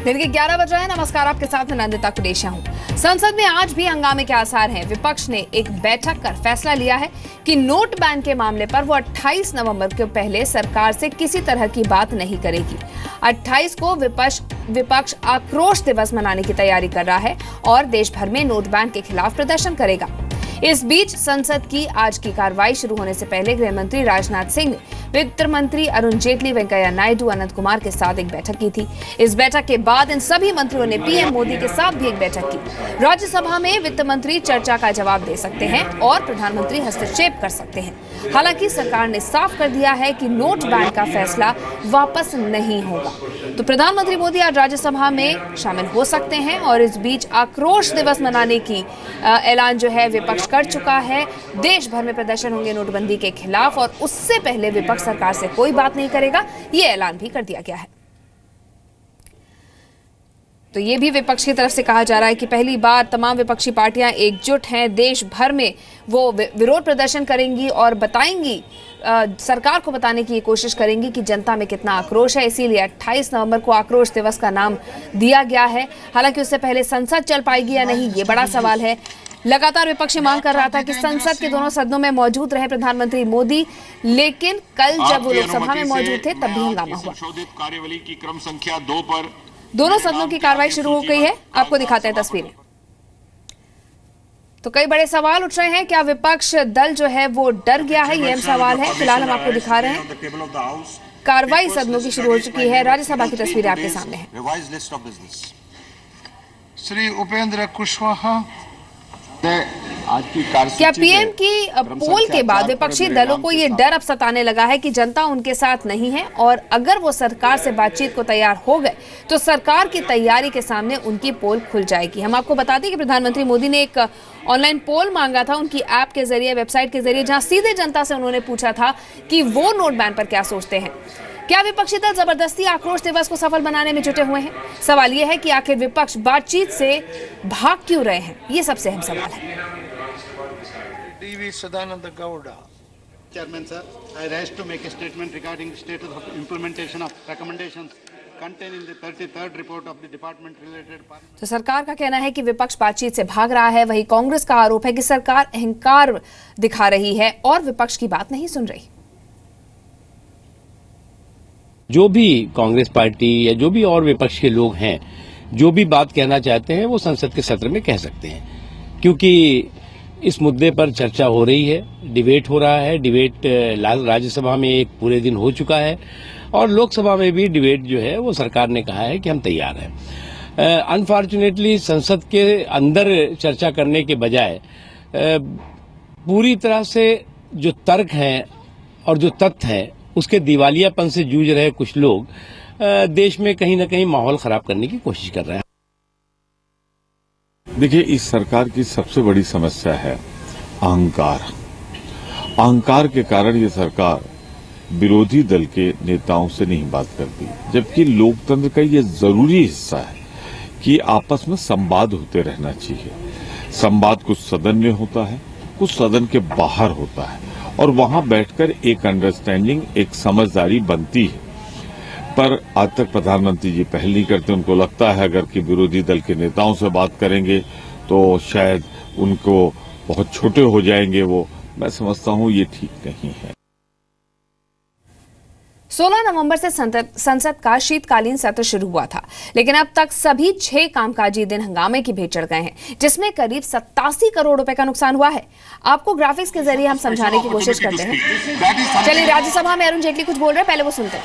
दिन के 11 बज रहे हैं। नमस्कार, आपके साथ नंदिता कुडेशा हूं। संसद में आज भी हंगामे के आसार हैं। विपक्ष ने एक बैठक कर फैसला लिया है कि नोट बैन के मामले पर वो 28 नवंबर के पहले सरकार से किसी तरह की बात नहीं करेगी। 28 को विपक्ष आक्रोश दिवस मनाने की तैयारी कर रहा है और देश भर में नोट बैन के खिलाफ प्रदर्शन करेगा। इस बीच संसद की आज की कार्रवाई शुरू होने से पहले गृह मंत्री राजनाथ सिंह ने वित्त मंत्री अरुण जेटली, वेंकैया नायडू, अनंत कुमार के साथ एक बैठक की थी। इस बैठक के बाद इन सभी मंत्रियों ने पीएम मोदी के साथ भी एक बैठक की। राज्यसभा में वित्त मंत्री चर्चा का जवाब दे सकते हैं और प्रधानमंत्री हस्तक्षेप कर सकते हैं। हालांकि सरकार ने साफ कर दिया है कि नोट बैन का फैसला वापस नहीं होगा। तो प्रधानमंत्री मोदी आज राज्यसभा में शामिल हो सकते हैं और इस बीच आक्रोश दिवस मनाने की ऐलान जो है विपक्ष कर चुका है। देश भर में प्रदर्शन होंगे नोटबंदी के खिलाफ और उससे पहले विपक्ष सरकार से कोई बात नहीं करेगा, ये ऐलान भी कर दिया गया है। तो ये भी विपक्ष की तरफ से कहा जा रहा है कि पहली बार तमाम विपक्षी पार्टियां एकजुट हैं। देश भर में वो विरोध प्रदर्शन करेंगी और बताएंगी, सरकार को बताने की कोशिश करेंगी कि जनता में कितना आक्रोश है। इसीलिए 28 नवंबर को आक्रोश दिवस का नाम दिया गया है। हालांकि उससे पहले संसद चल पाएगी या नहीं, ये बड़ा सवाल है। लगातार विपक्ष मांग कर रहा था कि संसद के दोनों सदनों में मौजूद रहे प्रधानमंत्री मोदी, लेकिन कल जब वो लोकसभा में मौजूद थे तब भी हंगामा हुआ। कार्यवाही की क्रम संख्या 2 पर दोनों सदनों की कार्रवाई शुरू हो गई है। आपको दिखाते हैं तस्वीरें। तो कई बड़े सवाल उठ रहे हैं। क्या विपक्ष दल जो है वो डर गया है, ये अहम सवाल है। फिलहाल हम आपको दिखा रहे हैं कार्रवाई सदनों की शुरू हो चुकी है। राज्यसभा की तस्वीरें आपके सामने है। श्री उपेंद्र कुशवाहा। क्या पीएम की पोल के बाद विपक्षी दलों को ये डर अब सताने लगा है कि जनता उनके साथ नहीं है और अगर वो सरकार से बातचीत को तैयार हो गए तो सरकार की तैयारी के सामने उनकी पोल खुल जाएगी। हम आपको बता दें कि प्रधानमंत्री मोदी ने एक ऑनलाइन पोल मांगा था उनकी ऐप के जरिए, वेबसाइट के जरिए, जहां सीधे जनता से उन्होंने पूछा था कि वो नोट बैन पर क्या सोचते हैं। क्या विपक्षी दल जबरदस्ती आक्रोश दिवस को सफल बनाने में जुटे हुए हैं? सवाल यह है कि आखिर विपक्ष बातचीत से भाग क्यों रहे हैं? ये सबसे अहम सवाल है। DV Sadananda Gowda. Chairman sir, I rise to make a statement regarding the status of implementation of recommendations contained in the 33rd report of the department related parliament. तो सरकार का कहना है कि विपक्ष बातचीत से भाग रहा है। वहीं कांग्रेस का आरोप है कि सरकार अहंकार दिखा रही है और विपक्ष की बात नहीं सुन रही। जो भी कांग्रेस पार्टी या जो भी और विपक्ष के लोग हैं, जो भी बात कहना चाहते हैं वो संसद के सत्र में कह सकते हैं, क्योंकि इस मुद्दे पर चर्चा हो रही है, डिबेट हो रहा है। डिबेट राज्यसभा में एक पूरे दिन हो चुका है और लोकसभा में भी डिबेट जो है वो सरकार ने कहा है कि हम तैयार हैं। अनफॉर्चुनेटली संसद के अंदर चर्चा करने के बजाय पूरी तरह से जो तर्क हैं और जो तथ्य हैं उसके दिवालियापन से जूझ रहे कुछ लोग देश में कहीं ना कहीं माहौल खराब करने की कोशिश कर रहे हैं। देखिए, इस सरकार की सबसे बड़ी समस्या है अहंकार। अहंकार के कारण ये सरकार विरोधी दल के नेताओं से नहीं बात करती, जबकि लोकतंत्र का ये जरूरी हिस्सा है कि आपस में संवाद होते रहना चाहिए। संवाद कुछ सदन में होता है, कुछ सदन के बाहर होता है और वहां बैठकर एक अंडरस्टैंडिंग, एक समझदारी बनती है। पर आज तक प्रधानमंत्री जी पहल नहीं करते। उनको लगता है अगर कि विरोधी दल के नेताओं से बात करेंगे तो शायद उनको बहुत छोटे हो जाएंगे वो। मैं समझता हूं ये ठीक नहीं है। 16 नवंबर से संसद का शीतकालीन सत्र शुरू हुआ था, लेकिन अब तक सभी 6 कामकाजी दिन हंगामे की भेंट चढ़ गए हैं, जिसमें करीब 87 करोड़ रुपए का नुकसान हुआ है। आपको ग्राफिक्स के जरिए हम समझाने की कोशिश करते हैं। चलिए, राज्यसभा में अरुण जेटली कुछ बोल रहे हैं, पहले वो सुनते हैं।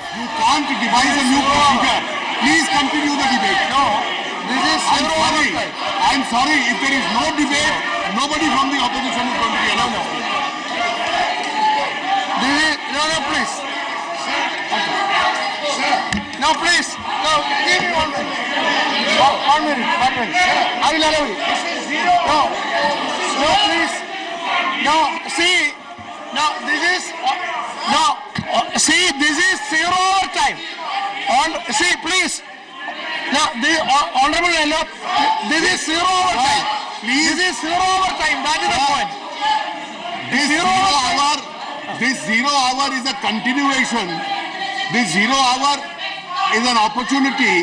No, please. No, give me 1 minute. 1 minute. I will allow you. This is zero. No, please. No, see. No, this is. No, see, this is zero overtime. See, please. No, honorable Elliot, this is zero overtime. Please. This is zero overtime. That is the point. This zero hour is a continuation. This 0 hour is an opportunity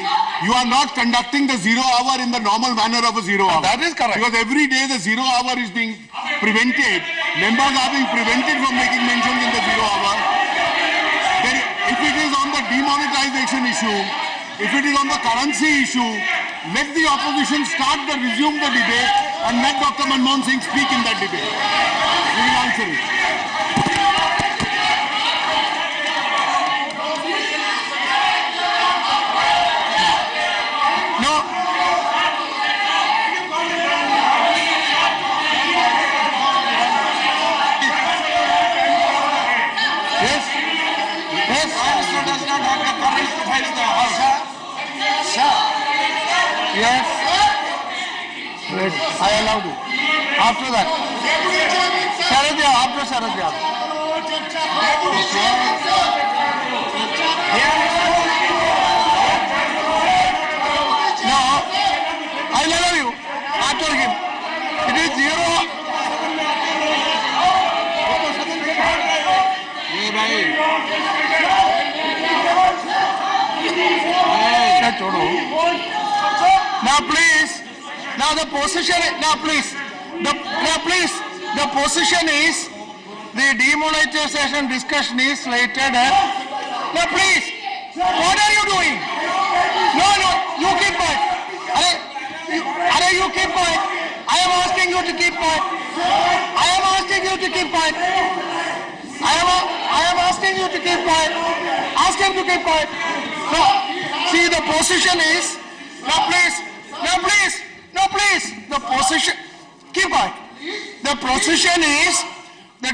You are not conducting the 0 hour in the normal manner of a 0 hour. That is correct. Because every day the 0 hour is being prevented. Members are being prevented from making mentions in the 0 hour. Then if it is on the demonetization issue, if it is on the currency issue, let the opposition resume the debate and let Dr. Manmohan Singh speak in that debate. We will answer it. No. Yes. Yes. Minister does not have the courage to face the House. Sir. Yes. Great. I allowed you. After that. Sharad Yadav. After Sharad Yadav. No. I allow you. After him. It is 0. Now please, now the position, now please, the position is, the demonetization discussion is slated at, now please, what are you doing? No, you keep quiet. You keep quiet. I am asking you to keep quiet. I am asking you to keep quiet. I am asking you to keep quiet. Ask him to keep quiet. No. See, the position is, now please, the position, keep quiet. The position is, the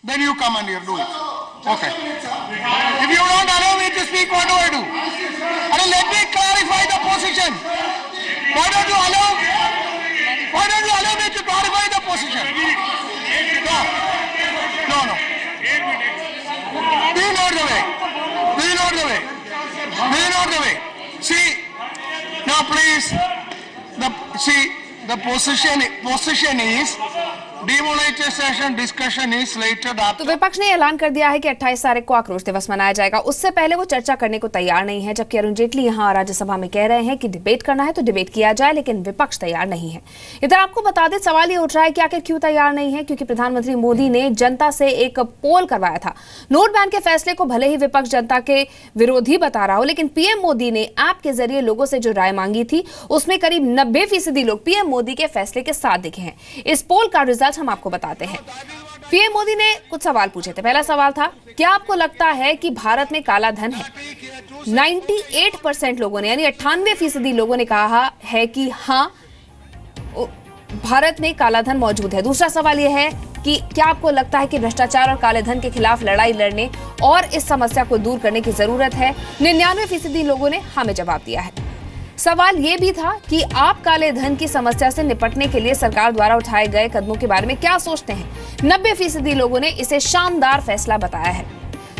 then you come and you do it. Okay. If you don't allow me to speak, what do I do? And let me clarify the position. Why don't you allow me to clarify the position? No. Be not the way. See, now please, the position is, demonetization discussion is slated तो after. विपक्ष ने ऐलान कर दिया है कि 28 तारीख को आक्रोश दिवस मनाया जाएगा। उससे पहले वो चर्चा करने को तैयार नहीं है, जबकि अरुण जेटली यहां राज्यसभा में कह रहे हैं कि डिबेट करना है तो डिबेट किया जाए, लेकिन विपक्ष तैयार नहीं है। इधर आपको बता दें, सवाल ये उठ रहा है कि आखिर क्यों तैयार नहीं है, क्योंकि प्रधानमंत्री मोदी ने जनता से एक पोल करवाया था। नोट बैन के फैसले को भले ही विपक्ष जनता के विरोधी बता रहा हो, लेकिन पीएम मोदी ने ऐप के जरिए लोगों से जो राय मांगी थी, उसमें करीब 90% लोग पीएम मोदी के फैसले के साथ दिखे हैं। इस पोल का रिजल्ट हम आपको बताते हैं। पीएम मोदी ने कुछ सवाल पूछे थे। पहला सवाल था, क्या आपको लगता है कि भारत में काला धन है? 98% लोगों ने, यानी 98% लोगों ने कहा है कि हाँ, भारत में काला धन मौजूद है। दूसरा सवाल यह है कि क्या आपको लगता है कि भ्रष्टाचार और काले धन के खिलाफ लड़ाई लड़ने और इस समस्या को दूर करने की जरूरत है? 99% लोगों ने हाँ में जवाब दिया है। सवाल यह भी था कि आप काले धन की समस्या से निपटने के लिए सरकार द्वारा उठाए गए कदमों के बारे में क्या सोचते हैं? 90% लोगों ने इसे शानदार फैसला बताया है।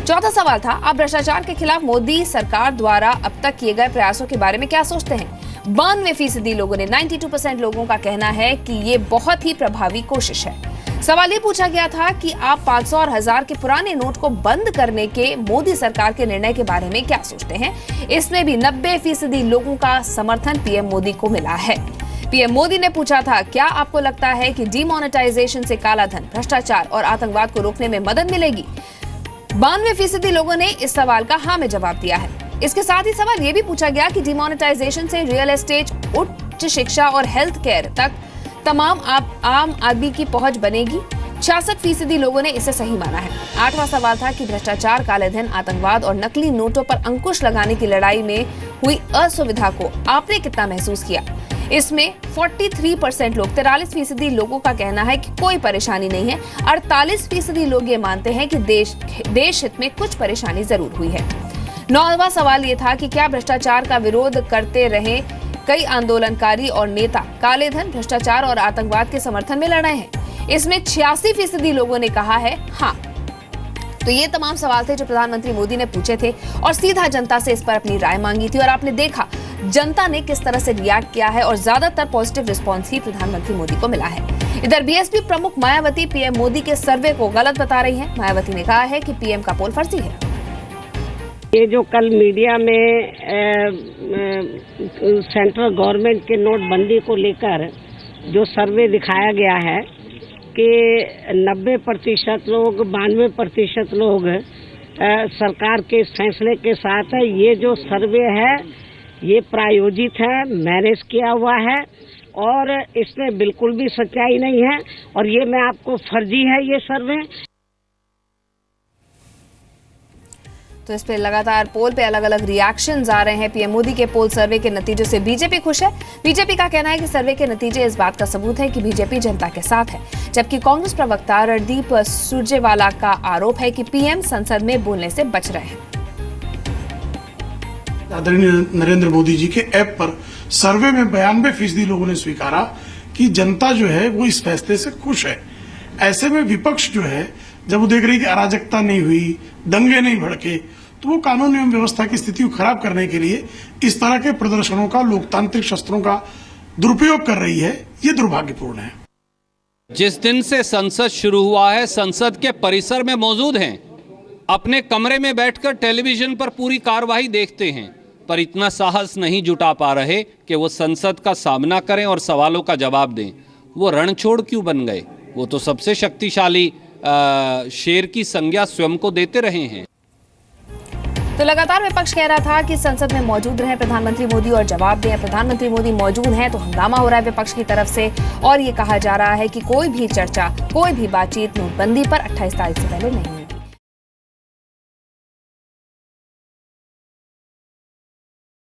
चौथा सवाल था, आप भ्रष्टाचार के खिलाफ मोदी सरकार द्वारा अब तक किए गए प्रयासों के बारे में क्या सोचते हैं? 92% लोगों ने, 92% लोगों का कहना है कि ये बहुत ही प्रभावी कोशिश है। सवाल ये पूछा गया था कि आप 500 और 1000 के पुराने नोट को बंद करने के मोदी सरकार के निर्णय के बारे में क्या सोचते हैं? इसमें भी 90% लोगों का समर्थन पीएम मोदी को मिला है। पीएम मोदी ने पूछा था, क्या आपको लगता है कि डिमोनेटाइजेशन से काला धन, भ्रष्टाचार और आतंकवाद को रोकने में मदद मिलेगी? 92% लोगों ने इस सवाल का हाँ में जवाब दिया है। इसके साथ ही सवाल ये भी पूछा गया कि डिमोनेटाइजेशन से रियल एस्टेट, उच्च शिक्षा और हेल्थ केयर तक तमाम आम आदमी की पहुंच बनेगी। 66% लोगों ने इसे सही माना है। 8वां सवाल था कि भ्रष्टाचार, काले धन, आतंकवाद और नकली नोटों पर अंकुश लगाने की लड़ाई में हुई असुविधा को आपने कितना महसूस किया? इसमें 43% लोग, 43% लोगों का कहना है कि कोई परेशानी नहीं है। 48% लोग ये मानते हैं कि देश हित में कुछ परेशानी जरूर हुई है। 9वां सवाल ये था कि क्या भ्रष्टाचार का विरोध करते रहे कई आंदोलनकारी और नेता काले धन, भ्रष्टाचार और आतंकवाद के समर्थन में लड़ रहे हैं? इसमें 86% लोगों ने कहा है हाँ। तो ये तमाम सवाल थे जो प्रधानमंत्री मोदी ने पूछे थे और सीधा जनता से इस पर अपनी राय मांगी थी, और आपने देखा जनता ने किस तरह से रिएक्ट किया है और ज्यादातर पॉजिटिव रिस्पांस ही प्रधानमंत्री मोदी को मिला है। इधर बीएसपी प्रमुख मायावती पीएम मोदी के सर्वे को गलत बता रही हैं। मायावती ने कहा है कि पीएम का पोल फर्जी है। ये जो कल मीडिया में सेंट्रल गवर्नमेंट के नोटबंदी को लेकर जो सर्वे दिखाया गया है कि 90% लोग 92% लोग सरकार के इस फैसले के साथ है। ये जो सर्वे है ये प्रायोजित है, मैनेज किया हुआ है और इसमें बिल्कुल भी सच्चाई नहीं है और ये मैं आपको फर्जी है ये सर्वे। तो इस पे लगातार पोल पे अलग अलग रिएक्शंस आ रहे हैं। पीएम मोदी के पोल सर्वे के नतीजों से बीजेपी खुश है। बीजेपी का कहना है कि सर्वे के नतीजे इस बात का सबूत है कि बीजेपी जनता के साथ है, जबकि कांग्रेस प्रवक्ता रणदीप सुरजेवाला का आरोप है कि पीएम संसद में बोलने से बच रहे हैं। आदरणीय नरेंद्र मोदी जी के ऐप पर सर्वे में 92% लोगों ने स्वीकारा कि जनता जो है वो इस फैसले से खुश है। ऐसे में विपक्ष जो है जब वो देख रही कि अराजकता नहीं हुई, दंगे नहीं भड़के, तो वो कानून एवं व्यवस्था की स्थिति को खराब करने के लिए इस तरह के प्रदर्शनों का, लोकतांत्रिक शस्त्रों का दुरुपयोग कर रही है। ये दुर्भाग्यपूर्ण है। जिस दिन से संसद शुरू हुआ है, संसद के परिसर में मौजूद हैं, अपने कमरे में बैठकर टेलीविजन पर पूरी कार्यवाही देखते हैं, पर इतना साहस नहीं जुटा पा रहे कि वो संसद का सामना करें और सवालों का जवाब दें। वो रणछोड़ क्यों बन गए? वो तो सबसे शक्तिशाली शेर की संज्ञा स्वयं को देते रहे हैं। तो लगातार विपक्ष कह रहा था कि संसद में मौजूद रहे प्रधानमंत्री मोदी और जवाब दें। प्रधानमंत्री मोदी मौजूद हैं तो हंगामा हो रहा है विपक्ष की तरफ से और ये कहा जा रहा है कि कोई भी चर्चा, कोई भी बातचीत नोटबंदी पर 28 तारीख से पहले नहीं है।